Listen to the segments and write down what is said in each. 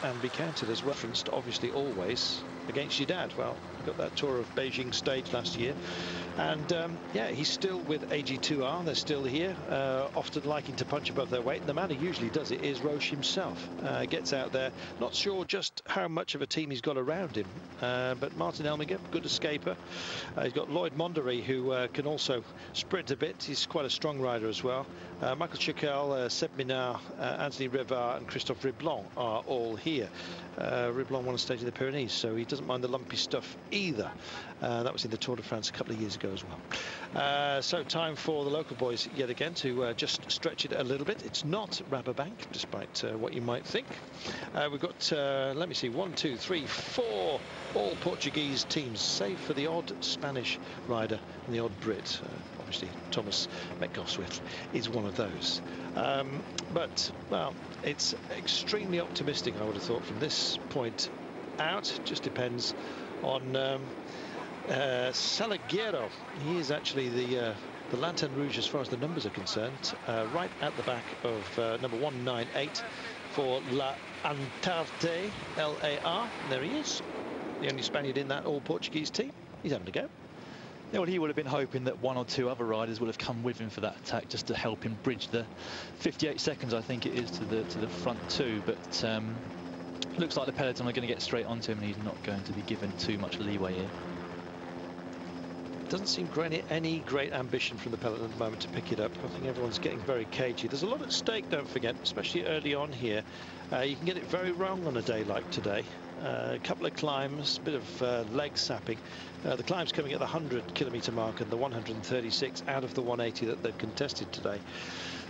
and be counted as referenced, obviously always against your dad. Well, he got that tour of Beijing stage last year, and yeah, he's still with AG2R. They're still here, often liking to punch above their weight. And the man who usually does it is Roche himself. Gets out there, not sure just how much of a team he's got around him, but Martin Elmiger, good escaper. He's got Lloyd Mondery, who can also sprint a bit. He's quite a strong rider as well. Michael Chical, Seb Minard, Anthony Rivard and Christophe Riblon are all here. Riblon won a stage of the Pyrenees, so he doesn't mind the lumpy stuff either. That was in the Tour de France a couple of years ago as well. So time for the local boys yet again to just stretch it a little bit. It's not Rabobank, despite what you might think. We've got, let me see, 1, 2, 3, 4 all Portuguese teams, save for the odd Spanish rider and the odd Brit. Obviously, Thomas Metcalfe-Swift is one of those. But, well, it's extremely optimistic, I would have thought, from this point out. Just depends on Salgueiro. He is actually the Lanterne Rouge as far as the numbers are concerned, right at the back of number 198 for La Antarte, LAR. There he is, the only Spaniard in that all-Portuguese team. He's having a go. Yeah, well, he would have been hoping that 1 or 2 other riders would have come with him for that attack, just to help him bridge the 58 seconds, I think it is, to the front two. But looks like the peloton are going to get straight onto him, and he's not going to be given too much leeway here. Doesn't seem any great ambition from the peloton at the moment to pick it up. I think everyone's getting very cagey. There's a lot at stake, don't forget, especially early on here. You can get it very wrong on a day like today. A couple of climbs, a bit of leg sapping. The climbs coming at the 100-kilometre mark and the 136 out of the 180 that they've contested today.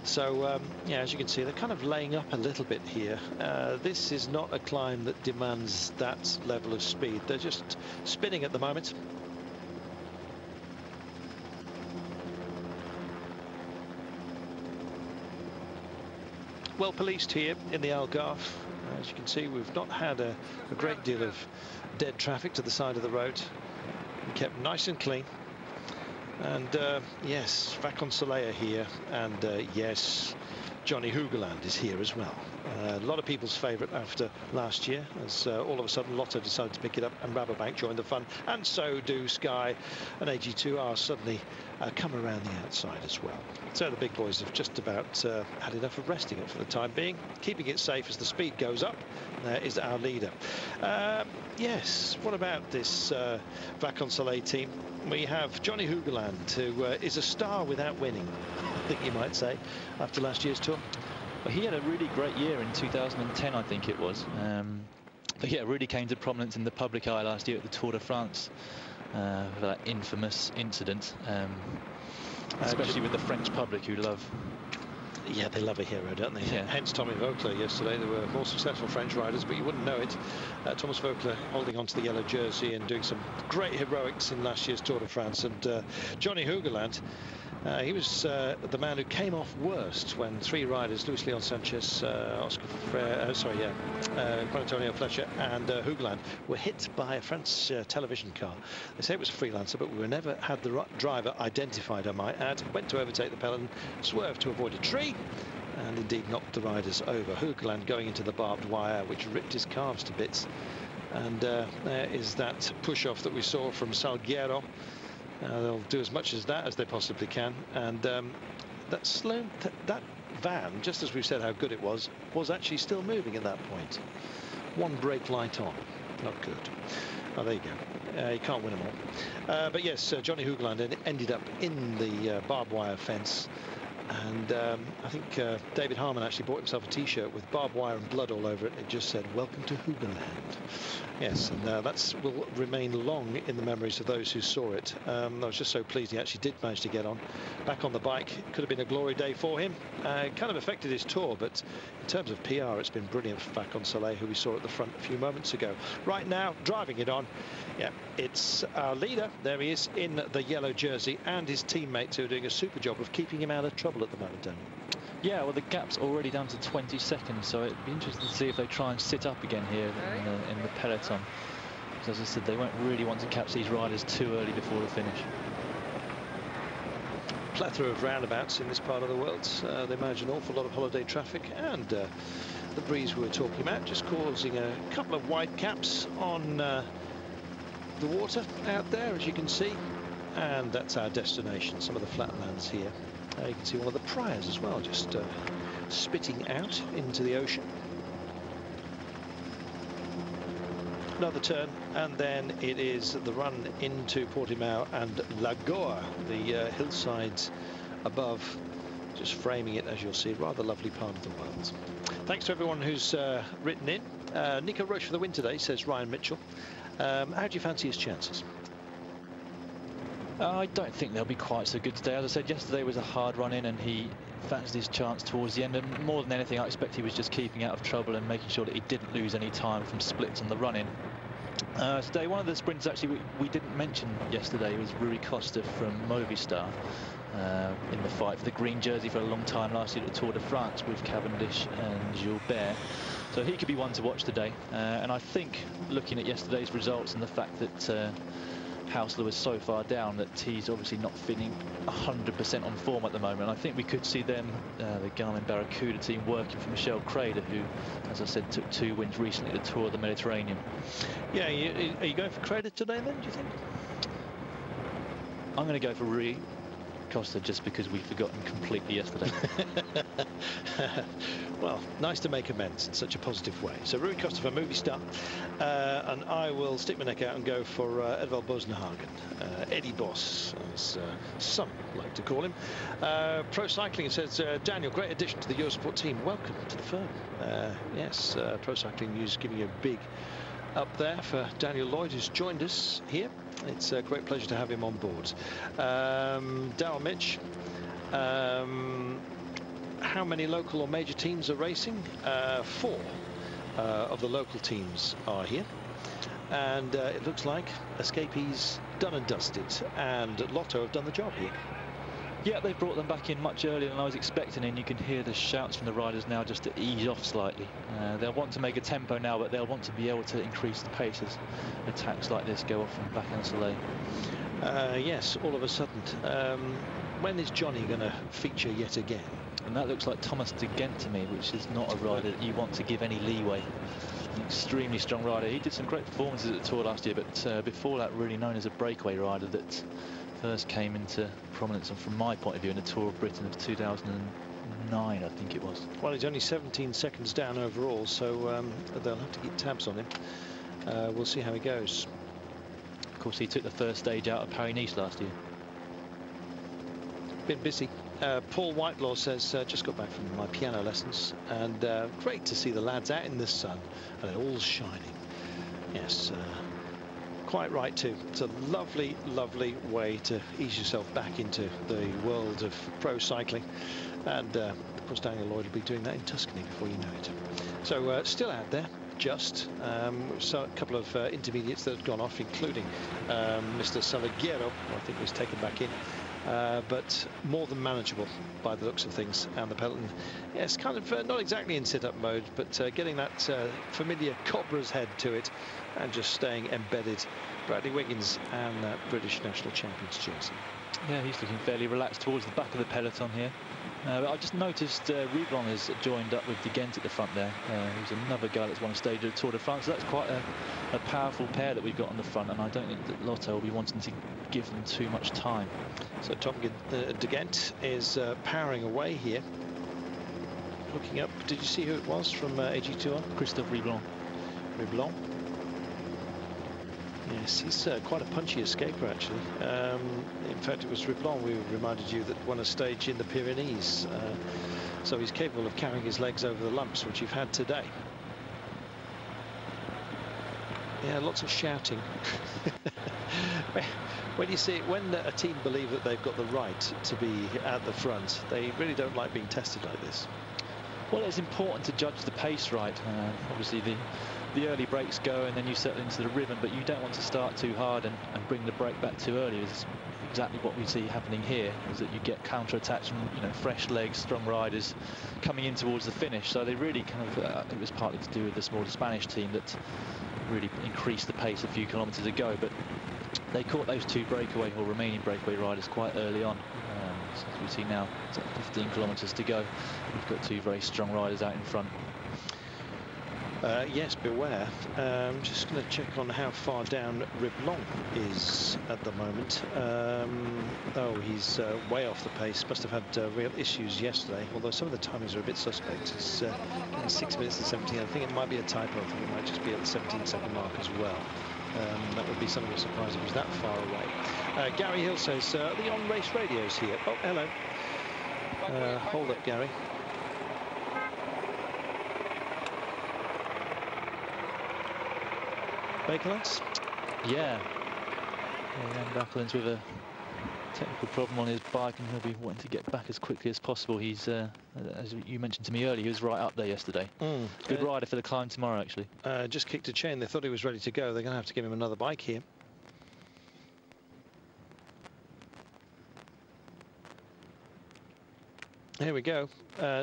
So, yeah, as you can see, they're kind of laying up a little bit here. This is not a climb that demands that level of speed. They're just spinning at the moment. Well policed here in the Algarve. As you can see, we've not had a great deal of dead traffic to the side of the road. Kept nice and clean. And yes, Vaconsoleil here, and yes, Johnny Hoogerland is here as well. A lot of people's favourite after last year, as all of a sudden Lotto decided to pick it up and Rabobank joined the fun, and so do Sky and AG2R suddenly come around the outside as well. So the big boys have just about had enough of resting it for the time being, keeping it safe as the speed goes up. There is our leader. Yes, what about this Vaconsoleil team? We have Johnny Hoogerland, who is a star without winning, I think you might say, after last year's tour. Well, he had a really great year in 2010, I think it was. But yeah, really came to prominence in the public eye last year at the Tour de France for that infamous incident, especially with the French public, who love. Yeah, they love a hero, don't they? Yeah. Hence Tommy Vauclair yesterday. There were more successful French riders, but you wouldn't know it. Thomas Vauclair holding on to the yellow jersey and doing some great heroics in last year's Tour de France. And Johnny Hoogerland, he was the man who came off worst when 3 riders, Luis Leon Sanchez, Oscar Freire, Juan Antonio Fletcher and Hoogerland, were hit by a French television car. They say it was a freelancer, but we never had the driver identified, I might add. Went to overtake the peloton, swerved to avoid a tree, and indeed knocked the riders over. Hoogerland going into the barbed wire, which ripped his calves to bits. And there is that push-off that we saw from Salgueiro. They'll do as much as that as they possibly can. And that van, just as we've said how good it was actually still moving at that point. One brake light on. Not good. Oh, there you go. You can't win them all. But yes, Johnny Hoogerland ended up in the barbed wire fence. And I think David Harmon actually bought himself a t-shirt with barbed wire and blood all over it. It just said, "Welcome to Hoogerland." Yes, and that will remain long in the memories of those who saw it. I was just so pleased he actually did manage to get on back on the bike. Could have been a glory day for him. Kind of affected his tour, but in terms of PR, it's been brilliant for Vaconsoleil, who we saw at the front a few moments ago. Right now, driving it on, yeah, it's our leader. There he is in the yellow jersey, and his teammates who are doing a super job of keeping him out of trouble at the moment, Daniel. Yeah, well, the gap's already down to 20 seconds, so it'd be interesting to see if they try and sit up again here in the peloton. Because as I said, they won't really want to catch these riders too early before the finish. Plethora of roundabouts in this part of the world. They manage an awful lot of holiday traffic, and the breeze we were talking about, just causing a couple of white caps on the water out there, as you can see. And that's our destination, some of the flatlands here. You can see one of the priors as well, just spitting out into the ocean. Another turn, and then it is the run into Portimao and Lagoa, the hillsides above, just framing it, as you'll see. Rather lovely part of the world. Thanks to everyone who's written in. Nico Roche for the win today, says Ryan Mitchell. How do you fancy his chances? I don't think they'll be quite so good today. As I said, yesterday was a hard run in, and he fancied his chance towards the end. And more than anything, I expect he was just keeping out of trouble and making sure that he didn't lose any time from splits on the run in. Today, one of the sprinters actually we didn't mention yesterday was Rui Costa from Movistar, in the fight for the green jersey for a long time last year at the Tour de France with Cavendish and Gilbert. So he could be one to watch today. And I think, looking at yesterday's results and the fact that Hausler was so far down, that he's obviously not feeling 100% on form at the moment. I think we could see them, the Garmin Barracuda team, working for Michel Crader, who, as I said, took 2 wins recently at the Tour of the Mediterranean. Yeah, are you going for Crader today then, do you think? I'm going to go for Rui Costa just because we forgot him completely yesterday. Well, nice to make amends in such a positive way. So Rui Costa for Movistar, and I will stick my neck out and go for Edvald Boasson-Hagen, Eddie Boss, as some like to call him. Pro Cycling says, Daniel, great addition to the Eurosport team. Welcome to the firm. Yes, Pro Cycling News giving you a big up there for Daniel Lloyd, who's joined us here. It's a great pleasure to have him on board. Darryl Mitch, how many local or major teams are racing? 4 of the local teams are here, and it looks like Escapee's done and dusted, and Lotto have done the job here. Yeah, they brought them back in much earlier than I was expecting, and you can hear the shouts from the riders now just to ease off slightly. They'll want to make a tempo now, but they'll want to be able to increase the pace as attacks like this go off from Vacansoleil. Yes, all of a sudden. When is Johnny going to feature yet again? And that looks like Thomas de Gent to me, which is not a rider that you want to give any leeway. An extremely strong rider. He did some great performances at the Tour last year, but before that, really known as a breakaway rider that first came into prominence, and from my point of view, in the Tour of Britain of 2009, I think it was. Well, he's only 17 seconds down overall, so they'll have to keep tabs on him. We'll see how he goes. Of course, he took the first stage out of Paris-Nice last year. Been busy. Paul Whitelaw says, just got back from my piano lessons, and great to see the lads out in the sun, and they're all shining. Yes, quite right too. It's a lovely, lovely way to ease yourself back into the world of pro cycling, and of course Daniel Lloyd will be doing that in Tuscany before you know it. So still out there, just so a couple of intermediates that have gone off, including Mr. Salguero, who I think was taken back in. But more than manageable by the looks of things, and the Peloton, yes, kind of not exactly in sit-up mode, but getting that familiar cobra's head to it, and just staying embedded. Bradley Wiggins and that British national champions jersey. Yeah, he's looking fairly relaxed towards the back of the peloton here. But I just noticed Riblon has joined up with de Gent at the front there. Who's another guy that's won a stage of the Tour de France. So that's quite a powerful pair that we've got on the front, and I don't think that Lotto will be wanting to give them too much time. So Tom de Gent is powering away here. Looking up, did you see who it was from AG2R? Christophe Riblon. Riblon. Yes, he's quite a punchy escaper, actually. In fact, it was Riblon we reminded you that won a stage in the Pyrenees. So he's capable of carrying his legs over the lumps, which you've had today. Yeah, lots of shouting. When you see it, when a team believe that they've got the right to be at the front, they really don't like being tested like this. Well, it's important to judge the pace right. Obviously, the early breaks go, and then you settle into the rhythm, but you don't want to start too hard and bring the break back too early. It's exactly what we see happening here, is that you get counter-attacks from, you know, fresh legs, strong riders coming in towards the finish. So they really kind of, it was partly to do with the smaller Spanish team that really increased the pace a few kilometres ago, but they caught those 2 breakaway or remaining breakaway riders quite early on. So as we see now, it's 15 kilometres to go. We've got 2 very strong riders out in front. Yes, beware. Just going to check on how far down Riblon is at the moment. Oh, he's way off the pace. Must have had real issues yesterday, although some of the timings are a bit suspect. He's getting 6 minutes and 17. I think it might be a typo. I think it might just be at the 17-second mark as well. That would be something of a surprise if he was that far away. Gary Hill says, the on-race radios here. Oh, hello. Hold up, Gary. Bakelants? Yeah. Jan Bakelants with a technical problem on his bike, and he'll be wanting to get back as quickly as possible. He's, as you mentioned to me earlier, he was right up there yesterday. Good rider for the climb tomorrow, actually. Just kicked a chain. They thought he was ready to go. They're going to have to give him another bike here. Here we go.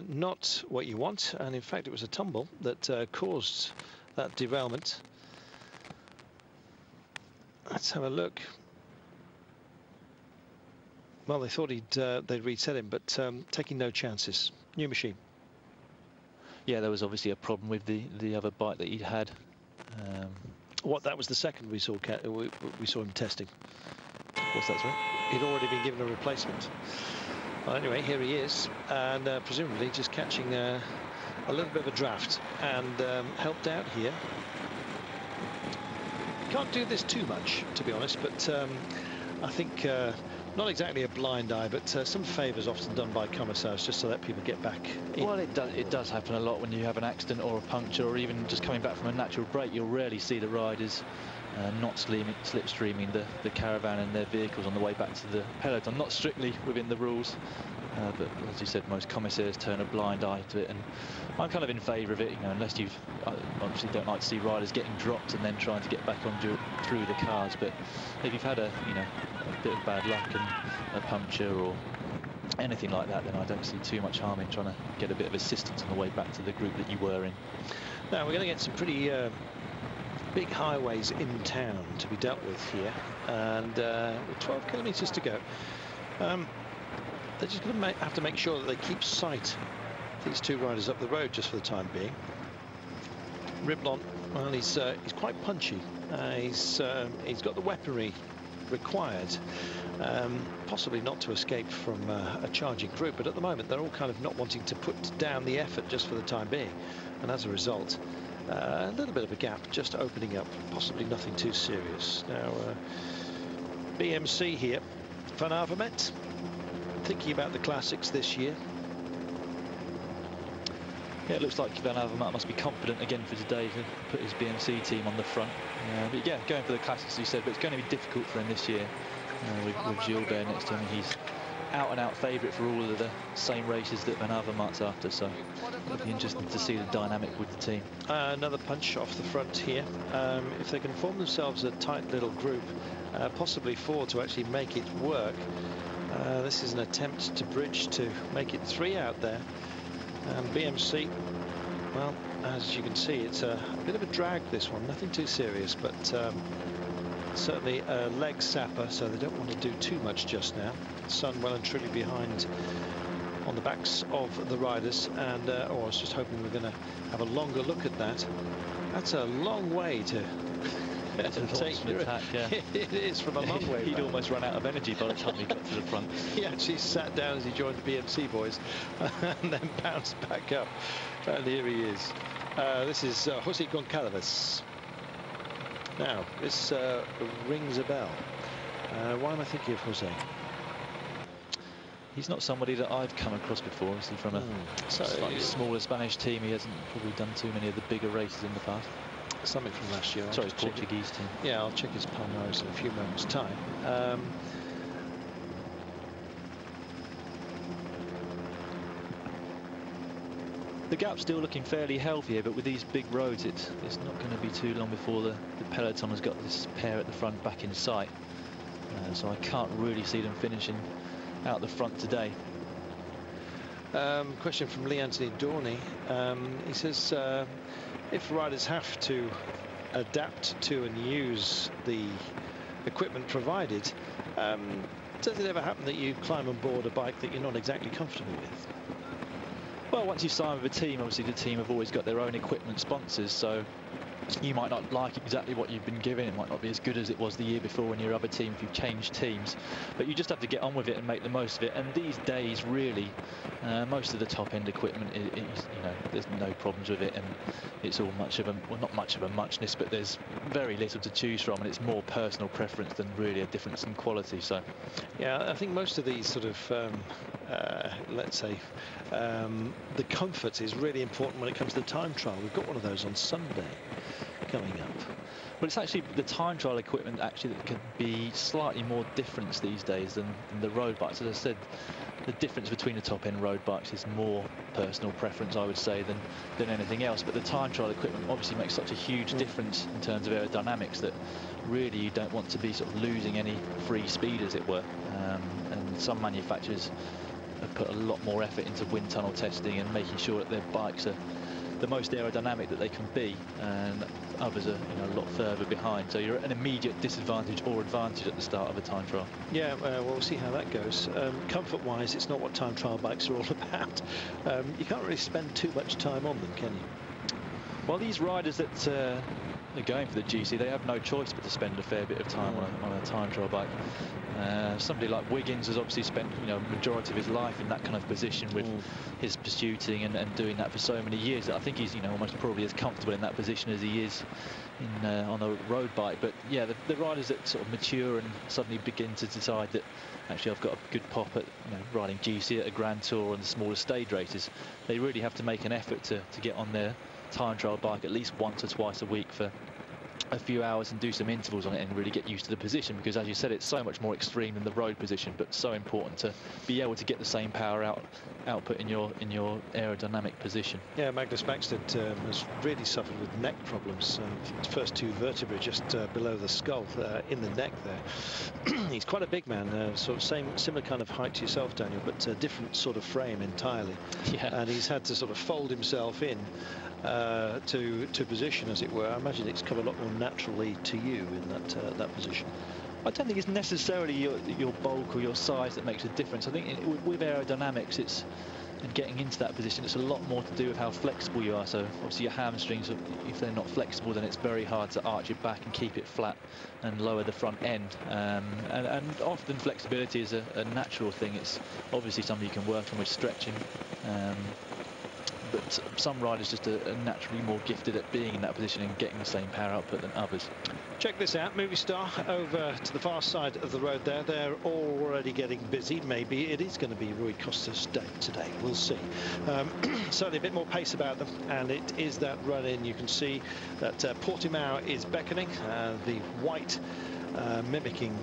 Not what you want, and in fact it was a tumble that caused that derailment. Let's have a look. Well, they thought they'd reset him, but taking no chances. New machine. Yeah, there was obviously a problem with the other bike that he'd had. That was the second we saw him testing. What's that, sorry? He'd already been given a replacement. Well, anyway, here he is, and presumably just catching a little bit of a draft and helped out here. Can't do this too much, to be honest, but I think not exactly a blind eye, but some favours often done by commissars just to let people get back in. Well, it does happen a lot when you have an accident or a puncture, or even just coming back from a natural break. You'll rarely see the riders not slipstreaming the caravan and their vehicles on the way back to the peloton. Not strictly within the rules, but as you said, most commissaires turn a blind eye to it, and I'm kind of in favour of it. You know, unless you've obviously don't like to see riders getting dropped and then trying to get back on through the cars. But if you've had a bit of bad luck and a puncture or anything like that, then I don't see too much harm in trying to get a bit of assistance on the way back to the group that you were in. Now we're going to get some pretty big highways in town to be dealt with here, and with 12 kilometres to go. They're just going to have to make sure that they keep sight of these two riders up the road just for the time being. Riblon, well, he's quite punchy. He's got the weaponry required, possibly not to escape from a charging group, but at the moment they're all kind of not wanting to put down the effort just for the time being, and as a result a little bit of a gap just opening up, possibly nothing too serious. Now BMC here, Van Avermaet, thinking about the classics this year. Yeah, it looks like Van Avermaet must be confident again for today to put his BMC team on the front. But yeah, going for the classics, as you said, but it's going to be difficult for him this year with Gilbert next to him. He's out-and-out favourite for all of the same races that Van Avermaet's after, so it'll be interesting to see the dynamic with the team. Another punch off the front here. If they can form themselves a tight little group, possibly four to actually make it work. This is an attempt to bridge to make it three out there. And BMC, well, as you can see, it's a bit of a drag, this one. Nothing too serious, but certainly a leg sapper, so they don't want to do too much just now. Sun well and truly behind on the backs of the riders, and I was just hoping we're going to have a longer look at that. That's a long way to take an attack, yeah. It is from a long way. He'd almost run out of energy by the time he got to the front. He actually sat down as he joined the BMC boys and then bounced back up, and here he is. This is José Goncalves. Now this rings a bell. Why am I thinking of Jose? He's not somebody that I've come across before, obviously from a slightly smaller Spanish team. He hasn't probably done too many of the bigger races in the past. Something from last year. Sorry, his Portuguese team. Yeah, I'll check his Palmares in a few moments' time. The gap's still looking fairly healthy here, but with these big roads, it's not going to be too long before the peloton has got this pair at the front back in sight. So I can't really see them finishing out the front today. Question from Lee Anthony Dorney. He says, if riders have to adapt to and use the equipment provided, does it ever happen that you climb on board a bike that you're not exactly comfortable with? Well, once you sign with a team, obviously the team have always got their own equipment sponsors, so you might not like exactly what you've been given. It might not be as good as it was the year before when your other team, if you've changed teams, but you just have to get on with it and make the most of it. And these days, really, most of the top-end equipment, there's no problems with it, and it's all much of a, well, not much of a muchness, but there's very little to choose from, and it's more personal preference than really a difference in quality. So, yeah, I think most of these sort of, let's say, the comfort is really important when it comes to the time trial. We've got one of those on Sunday coming up. But it's actually the time trial equipment actually that can be slightly more different these days than the road bikes. As I said, the difference between the top-end road bikes is more personal preference, I would say, than anything else. But the time trial equipment obviously makes such a huge difference in terms of aerodynamics that really you don't want to be sort of losing any free speed, as it were. And some manufacturers have put a lot more effort into wind tunnel testing and making sure that their bikes are the most aerodynamic that they can be, and others are a lot further behind, so you're at an immediate disadvantage or advantage at the start of a time trial. Yeah, well, we'll see how that goes. Comfort wise, it's not what time trial bikes are all about. You can't really spend too much time on them, can you? Well, these riders that are going for the GC, they have no choice but to spend a fair bit of time on a time trial bike. Somebody like Wiggins has obviously spent majority of his life in that kind of position with his pursuiting and doing that for so many years that I think he's almost probably as comfortable in that position as he is in on a road bike. But yeah, the riders that sort of mature and suddenly begin to decide that actually I've got a good pop at riding GC at a Grand Tour and the smaller stage races, they really have to make an effort to get on their time trial bike at least once or twice a week for a few hours and do some intervals on it and really get used to the position, because as you said, it's so much more extreme than the road position, but so important to be able to get the same power output in your aerodynamic position. Yeah, Magnus Backstedt has really suffered with neck problems. His first two vertebrae just below the skull, in the neck there. He's quite a big man, sort of similar kind of height to yourself, Daniel, but a different sort of frame entirely. Yeah. And he's had to sort of fold himself in to position, as it were. I imagine it's come a lot more naturally to you in that position. I don't think it's necessarily your bulk or your size that makes a difference. I think with aerodynamics, and getting into that position, it's a lot more to do with how flexible you are. So obviously your hamstrings, if they're not flexible, then it's very hard to arch your back and keep it flat and lower the front end. And often flexibility is a natural thing. It's obviously something you can work on with stretching. But some riders just are naturally more gifted at being in that position and getting the same power output than others. Check this out, Movistar over to the far side of the road there. They're already getting busy. Maybe it is going to be Rui Costa's day today. We'll see. Certainly a bit more pace about them, and it is that run-in. You can see that Portimao is beckoning, the white mimicking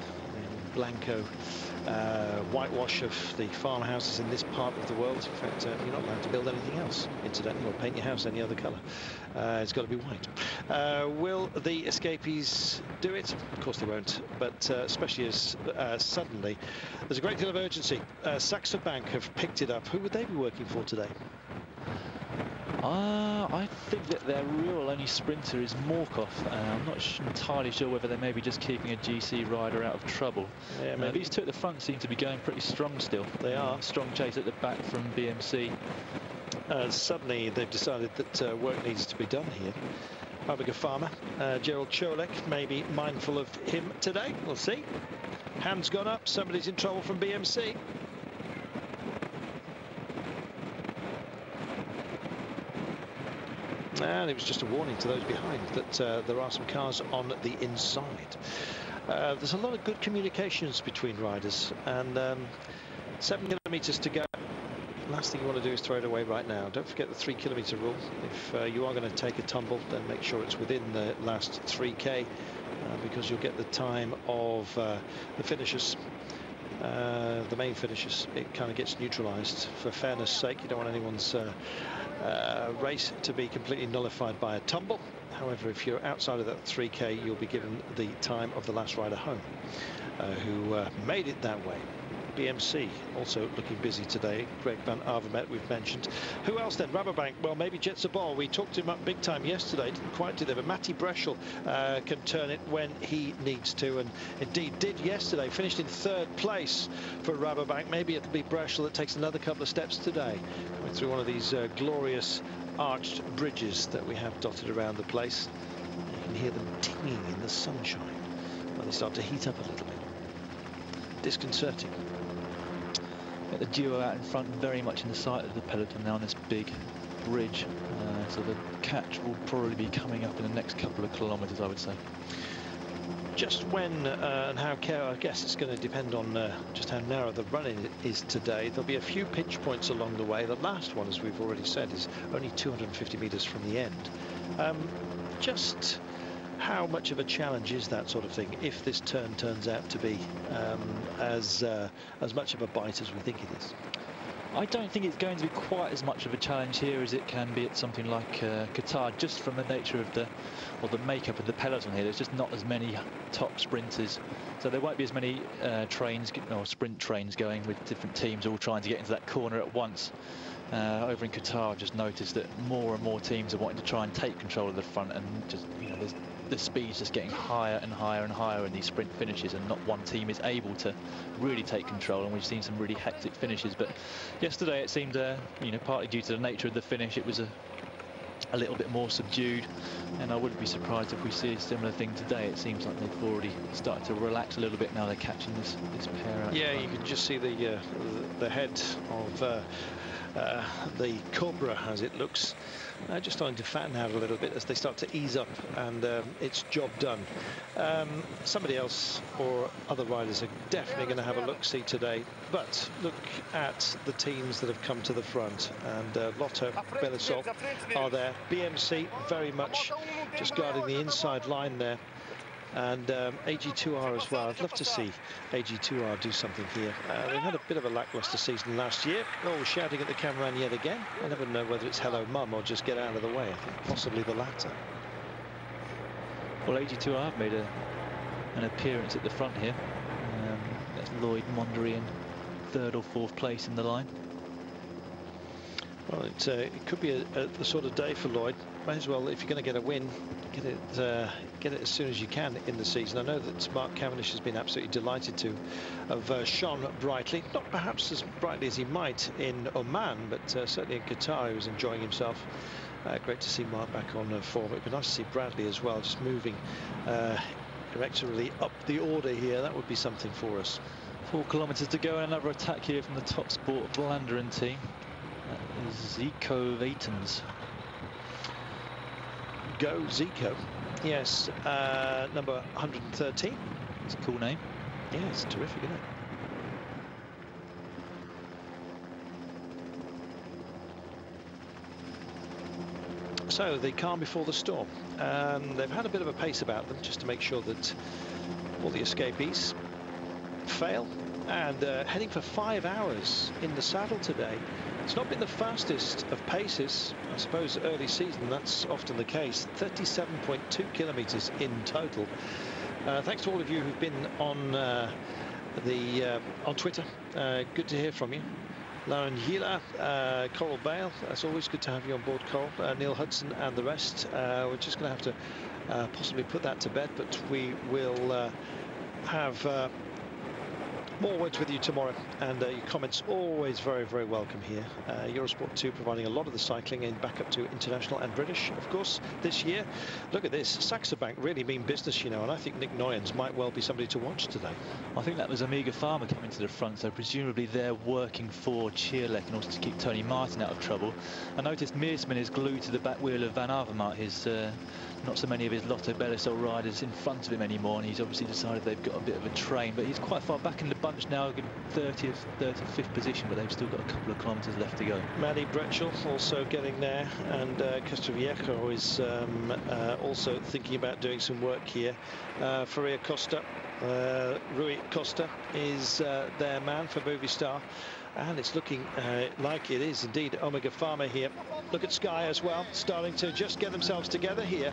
Blanco whitewash of the farmhouses in this part of the world. In fact, you're not allowed to build anything else, incidentally, or paint your house any other colour. It's got to be white. Will the escapees do it? Of course they won't, but especially as suddenly there's a great deal of urgency. Saxo Bank have picked it up. Who would they be working for today? I think that their real only sprinter is Morkov. I'm not entirely sure whether they may be just keeping a GC rider out of trouble. Yeah, maybe. These two at the front seem to be going pretty strong still. They are. Strong chase at the back from BMC. Suddenly they've decided that work needs to be done here. Barbara Farmer, Gerald Cholek may be mindful of him today. We'll see. Hands gone up. Somebody's in trouble from BMC. And it was just a warning to those behind that there are some cars on the inside. There's a lot of good communications between riders, and 7 kilometres to go. Last thing you want to do is throw it away right now. Don't forget the 3 kilometre rule. If you are going to take a tumble, then make sure it's within the last 3k, because you'll get the time of the finishers. The main finishers. It kind of gets neutralized. For fairness sake, you don't want anyone's race to be completely nullified by a tumble. However, if you're outside of that 3K, you'll be given the time of the last rider home, who made it that way. BMC also looking busy today. Greg Van Avermaet we've mentioned. Who else then? Rabobank. Well, maybe Jetsabol. We talked him up big time yesterday. Didn't quite deliver. Matty Breschel can turn it when he needs to, and indeed did yesterday. Finished in 3rd place for Rabobank. Maybe it'll be Breschel that takes another couple of steps today, coming through one of these glorious arched bridges that we have dotted around the place. You can hear them tinging in the sunshine when they start to heat up a little bit. Disconcerting. The duo out in front, very much in the sight of the peloton now on this big bridge, so the catch will probably be coming up in the next couple of kilometres, I would say. Just when and how I guess it's going to depend on just how narrow the run-in is today. There'll be a few pinch points along the way. The last one, as we've already said, is only 250 metres from the end. Just how much of a challenge is that sort of thing if this turn turns out to be as much of a bite as we think it is? I don't think it's going to be quite as much of a challenge here as it can be at something like Qatar, just from the nature of the makeup of the peloton here. There's just not as many top sprinters, so there won't be as many trains or sprint trains going with different teams all trying to get into that corner at once. Over in Qatar, I've just noticed that more and more teams are wanting to try and take control of the front, and just, you know, the speed's just getting higher and higher and higher in these sprint finishes, and not one team is able to really take control, and we've seen some really hectic finishes. But yesterday it seemed, you know, partly due to the nature of the finish, it was a little bit more subdued, and I wouldn't be surprised if we see a similar thing today. It seems like they've already started to relax a little bit now they're catching this pair out. Yeah, you can just see the head of the Cobra, as it looks, just starting to fatten out a little bit as they start to ease up, and it's job done. Somebody else or other riders are definitely going to have a look-see today, but look at the teams that have come to the front, and Lotto, Belisol are there. BMC very much just guarding the inside line there, and AG2R as well. I'd love to see AG2R do something here. They had a bit of a lackluster season last year. Oh, shouting at the cameraman yet again. I never know whether it's hello mum or just get out of the way. I think possibly the latter. Well, AG2R have made an appearance at the front here. That's Lloyd Mondry in 3rd or 4th place in the line. Well, it could be a sort of day for Lloyd. Might as well, if you're going to get a win, get it as soon as you can in the season. I know that Mark Cavendish has been absolutely delighted to have shone brightly, not perhaps as brightly as he might in Oman, but certainly in Qatar he was enjoying himself. Great to see Mark back on form. It'd be nice to see Bradley as well, just moving directly up the order here. That would be something for us. 4 kilometres to go, and another attack here from the Top Sport Vlaanderen team. Zico Vatens. Go Zico, yes, number 113. It's a cool name. Yeah, it's terrific, isn't it? So the calm before the storm. They've had a bit of a pace about them just to make sure that all the escapees fail, and heading for 5 hours in the saddle today. It's not been the fastest of paces. I suppose early season that's often the case. 37.2 kilometres in total. Thanks to all of you who've been on on Twitter. Good to hear from you. Lauren Gila, Coral Bale, that's always good to have you on board, Coral. Neil Hudson and the rest. We're just going to have to possibly put that to bed, but we will have more words with you tomorrow, and your comments always very, very welcome here. Eurosport 2 providing a lot of the cycling in back up to international and British, of course, this year. Look at this, Saxo Bank really mean business, you know, and I think Nick Noyens might well be somebody to watch today. I think that was Omega Pharma coming to the front, so presumably they're working for Cheerlek in order to keep Tony Martin out of trouble. I noticed Meersman is glued to the back wheel of Van Avermaet. His not so many of his Lotto Belisol riders in front of him anymore, and he's obviously decided they've got a bit of a train, but he's quite far back in the bunch now, 30th, 35th position, but they've still got a couple of kilometres left to go. Matty Breschel also getting there, and Castroviejo is also thinking about doing some work here. Faria Costa, Rui Costa is their man for Movistar, and it's looking like it is indeed Omega Pharma here Look at Sky as well, starting to just get themselves together here.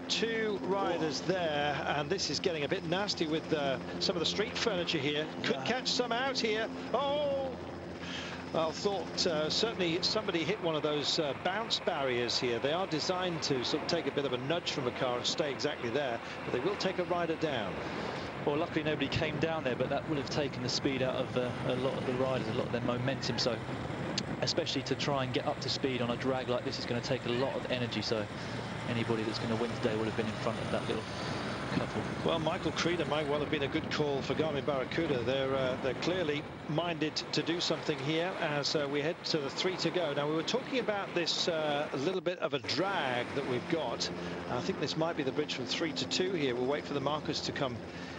Two riders there, and this is getting a bit nasty with some of the street furniture here. Could catch some out here. Oh! I thought certainly somebody hit one of those bounce barriers here. They are designed to sort of take a bit of a nudge from a car and stay exactly there, but they will take a rider down. Well, luckily nobody came down there, but that would have taken the speed out of a lot of the riders, a lot of their momentum. So especially to try and get up to speed on a drag like this is going to take a lot of energy. So anybody that's going to win today would have been in front of that little couple. Well, Michael Creeder might well have been a good call for Garmin Barracuda. They're clearly minded to do something here as we head to the 3 to go. Now, we were talking about this a little bit of a drag that we've got. I think this might be the bridge from 3 to 2 here. We'll wait for the markers to come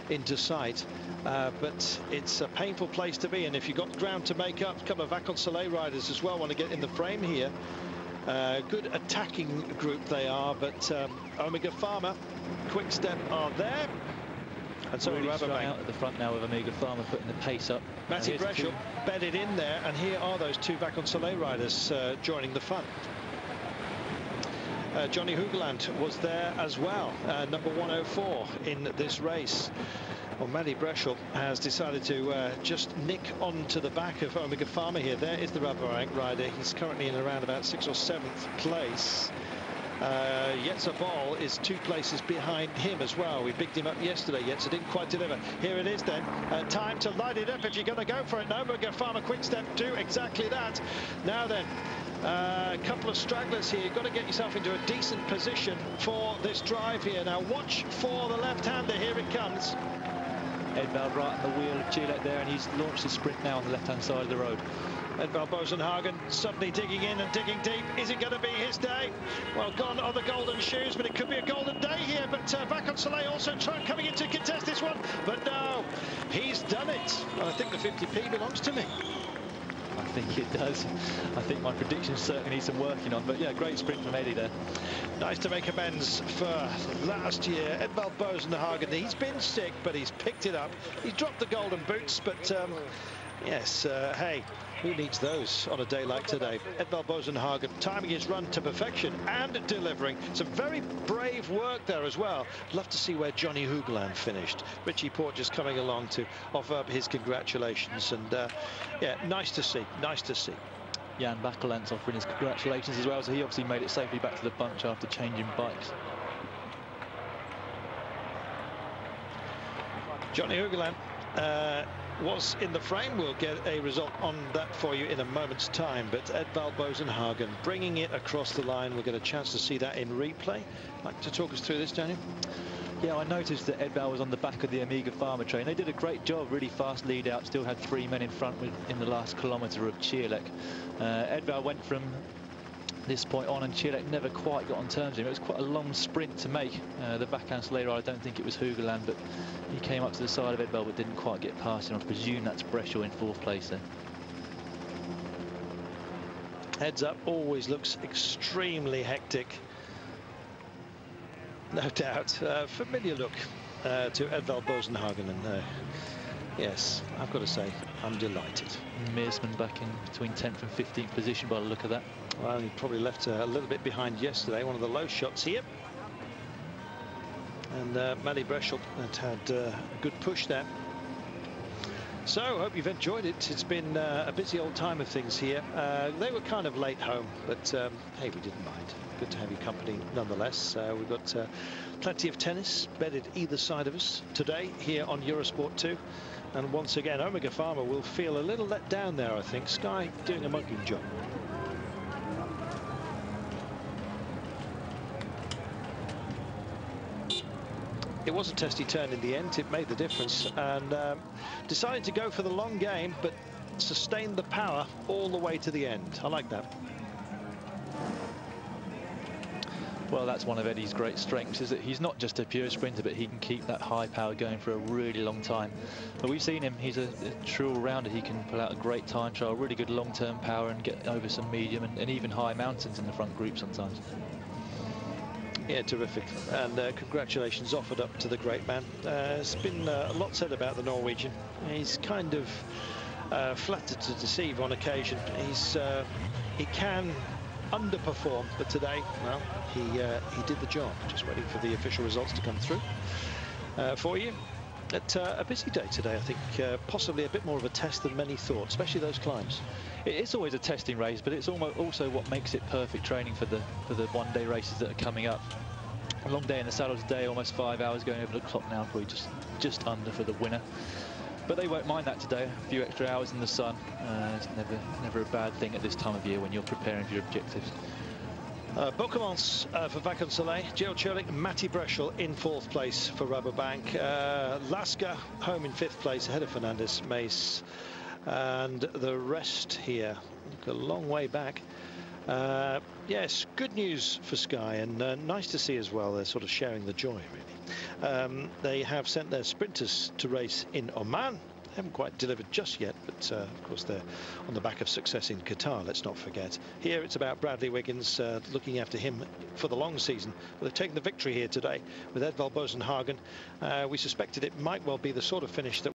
into sight, but it's a painful place to be, and if you've got ground to make up, a couple of Vacances Soleil riders as well want to get in the frame here. Good attacking group they are, but Omega Pharma, Quick Step are there, and so really strung out at the front now with Omega Pharma putting the pace up. Matty Breschel bedded in there, and here are those two Vacances Soleil riders joining the fun. Johnny Hoogerland was there as well, number 104 in this race. Well, Matty Breschel has decided to just nick onto the back of Omega Pharma here. There is the Rabobank rider. He's currently in around about 6th or 7th place. Jetzer Ball is 2 places behind him as well. We bigged him up yesterday. Jetzer didn't quite deliver. Here it is then. Time to light it up if you're going to go for it. Now Omega Pharma Quick Step do exactly that. Now then, a couple of stragglers here. You've got to get yourself into a decent position for this drive here. Now watch for the left-hander. Here it comes. Edvald right on the wheel of Gillette there, and he's launched the sprint now on the left-hand side of the road. Edvald Bosenhagen suddenly digging in and digging deep. Is it going to be his day? Well, gone are the golden shoes, but it could be a golden day here. But Vacances Soleil also coming in to contest this one. But no, he's done it. Well, I think the 50p belongs to me. I think it does. I think my predictions certainly need some working on. But yeah, great sprint from Eddie there. Nice to make amends for last year. Edvald Bosenhagen, he's been sick, but he's picked it up. He's dropped the golden boots, but yes, hey, who needs those on a day like today? Edvald Bosenhagen timing his run to perfection and delivering some very brave work there as well. Love to see where Johnny Hoogerland finished. Richie Port just coming along to offer up his congratulations, and yeah, nice to see, nice to see. Jan Bakelant's offering his congratulations as well, so he obviously made it safely back to the bunch after changing bikes. Johnny Hoogerland was in the frame. We'll get a result on that for you in a moment's time, but Edvald Bosenhagen bringing it across the line. We'll get a chance to see that in replay. Like to talk us through this, Daniel? Yeah, I noticed that Edvald was on the back of the Omega Pharma train. They did a great job, really fast lead out, still had 3 men in front in the last kilometre of Chierlek. Edvald went from this point on, and Chierlek never quite got on terms with him. It was quite a long sprint to make. The Vacances Soleil, I don't think it was Hoogerland, but he came up to the side of Edvald but didn't quite get past him. I presume that's Breschel in 4th place there. Heads up always looks extremely hectic. No doubt. Familiar look to Edvald Bosenhagen, and yes, I've got to say, I'm delighted. Meersman back in between 10th and 15th position by the look of that. Well, he probably left a little bit behind yesterday. One of the low shots here. And Matty Breschel had a good push there. So, hope you've enjoyed it. It's been a busy old time of things here. They were kind of late home, but hey, we didn't mind. Good to have you company nonetheless. We've got plenty of tennis bedded either side of us today here on Eurosport 2. And once again, Omega Pharma will feel a little let down there, I think. Sky doing a mugging job. It was a testy turn in the end. It made the difference, and decided to go for the long game, but sustained the power all the way to the end. I like that. Well, that's one of Eddie's great strengths, is that he's not just a pure sprinter, but he can keep that high power going for a really long time. But we've seen him, he's a true all-rounder. He can pull out a great time trial, really good long-term power, and get over some medium and even high mountains in the front group sometimes. Yeah, terrific. And congratulations offered up to the great man. There's been a lot said about the Norwegian. He's kind of flattered to deceive on occasion. He can underperformed, but today, well, he did the job. Just waiting for the official results to come through for you. At a busy day today, I think possibly a bit more of a test than many thought, especially those climbs. It is always a testing race, but it's almost also what makes it perfect training for the one-day races that are coming up. A long day in the saddle today, almost 5 hours going over the clock now, probably just under for the winner. But they won't mind that today. A few extra hours in the sun. It's never a bad thing at this time of year when you're preparing for your objectives. Beau commence for Vacances Soleil. Gio Churlick, Matty Breschel in 4th place for Rabobank. Lasker home in 5th place ahead of Fernandez, Mace, and the rest here. Look a long way back. Yes, good news for Sky, and nice to see as well. They're sort of sharing the joy, really. They have sent their sprinters to race in Oman. Haven't quite delivered just yet, but of course they're on the back of success in Qatar, let's not forget. Here it's about Bradley Wiggins, looking after him for the long season. Well, they've taken the victory here today with Edvald Bosenhagen. We suspected it might well be the sort of finish that